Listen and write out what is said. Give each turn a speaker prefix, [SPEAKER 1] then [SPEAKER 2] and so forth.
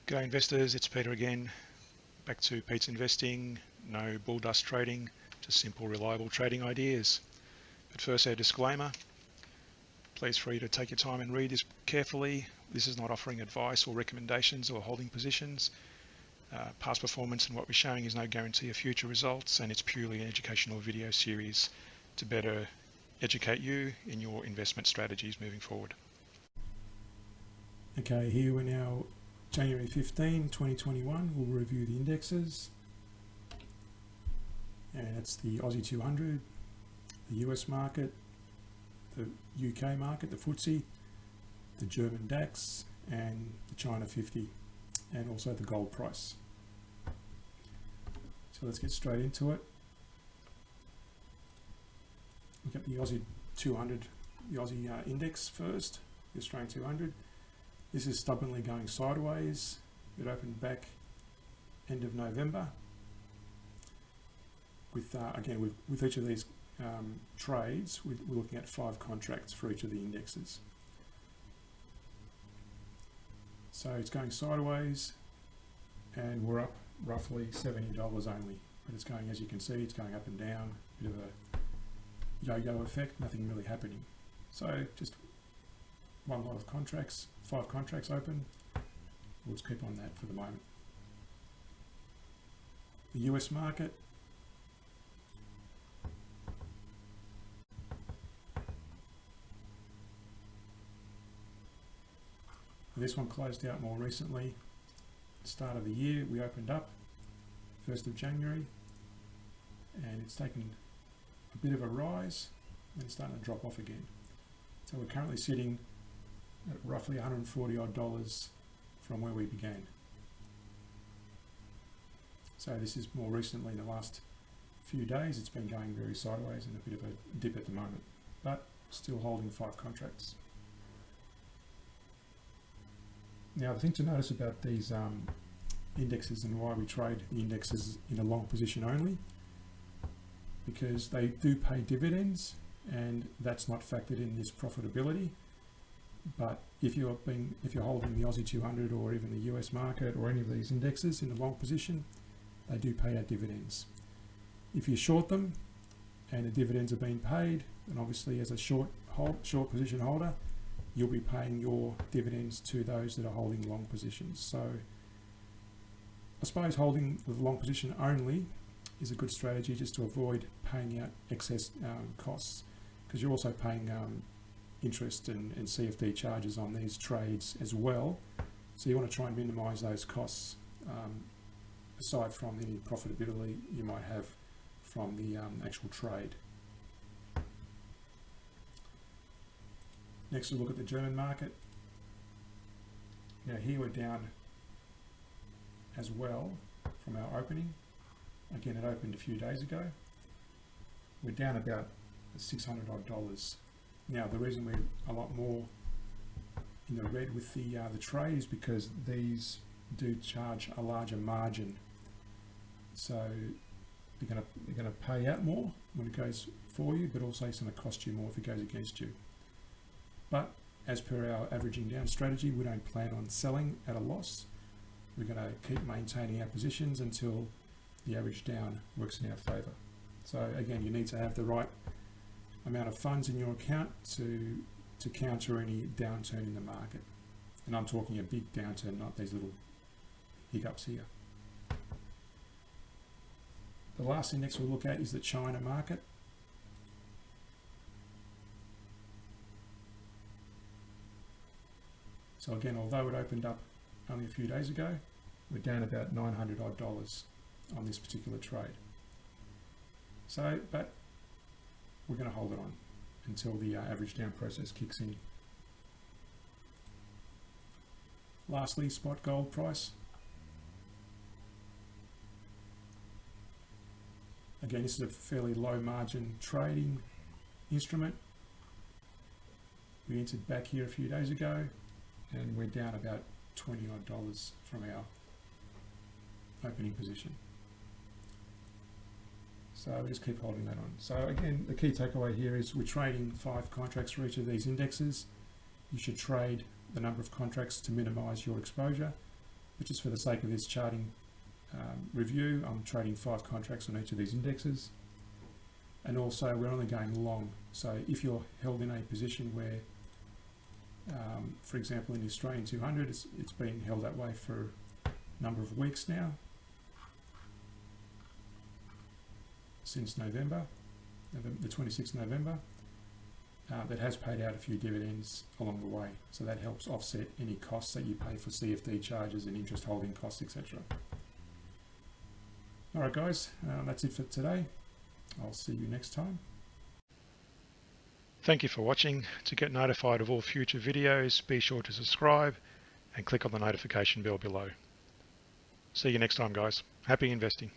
[SPEAKER 1] G'day investors, it's Peter again. Back to Pete's Investing. No bull dust trading, just simple, reliable trading ideas. But first, our disclaimer. Please feel free to take your time and read this carefully. This is not offering advice or recommendations or holding positions. Past performance and what we're showing is no guarantee of future results, and it's purely an educational video series to better educate you in your investment strategies moving forward.
[SPEAKER 2] Okay, here we're now January 15, 2021. We'll review the indexes. And it's the Aussie 200, the US market, the UK market, the FTSE, the German DAX, and the China 50, and also the gold price. So let's get straight into it. Look at the Aussie 200, the Aussie index first, the Australian 200. This is stubbornly going sideways. It opened back end of November. With again, with each of these trades, we're looking at 5 contracts for each of the indexes. So it's going sideways, and we're up roughly $70 only. But it's going, as you can see, it's going up and down. Bit of a yo-yo effect. Nothing really happening. So just one lot of contracts, 5 contracts open. We'll just keep on that for the moment. The US market. This one closed out more recently. Start of the year, we opened up 1st of January, and it's taken a bit of a rise, and it's starting to drop off again. So we're currently sitting at roughly $140 odd from where we began. So this is more recently, in the last few days, it's been going very sideways and a bit of a dip at the moment, but still holding 5 contracts. Now, the thing to notice about these indexes and why we trade the indexes in a long position only, because they do pay dividends, and that's not factored in this profitability. But if you're holding the Aussie 200 or even the US market or any of these indexes in a long position, they do pay out dividends. If you short them and the dividends are being paid, then obviously as a short position holder, you'll be paying your dividends to those that are holding long positions. So I suppose holding the long position only is a good strategy, just to avoid paying out excess costs, because you're also paying interest and CFD charges on these trades as well. So you want to try and minimize those costs, aside from any profitability you might have from the actual trade. Next, we'll look at the German market. Now here we're down as well from our opening. Again, it opened a few days ago. We're down about $600 odd. Now the reason we're a lot more in the red with the trade is because these do charge a larger margin. So they're going to pay out more when it goes for you, but also it's going to cost you more if it goes against you. But as per our averaging down strategy, we don't plan on selling at a loss. We're going to keep maintaining our positions until the average down works in our favour. So again, you need to have the right amount of funds in your account to counter any downturn in the market. And I'm talking a big downturn, not these little hiccups here. The last index we'll look at is the China market. So again, although it opened up only a few days ago, we're down about $900 odd on this particular trade. So, but we're going to hold it on until the average down process kicks in. Lastly, spot gold price. Again, this is a fairly low margin trading instrument. We entered back here a few days ago, and we're down about $20 odd from our opening position. So we'll just keep holding that on. So again, the key takeaway here is we're trading 5 contracts for each of these indexes. You should trade the number of contracts to minimize your exposure. but just for the sake of this charting review, I'm trading 5 contracts on each of these indexes. And also we're only going long. So if you're held in a position where, for example, in the Australian 200, it's been held that way for a number of weeks now, since November, the 26th November, that has paid out a few dividends along the way. So that helps offset any costs that you pay for CFD charges and interest holding costs, etc. Alright guys, that's it for today. I'll see you next time.
[SPEAKER 1] Thank you for watching. To get notified of all future videos, be sure to subscribe and click on the notification bell below. See you next time guys. Happy investing.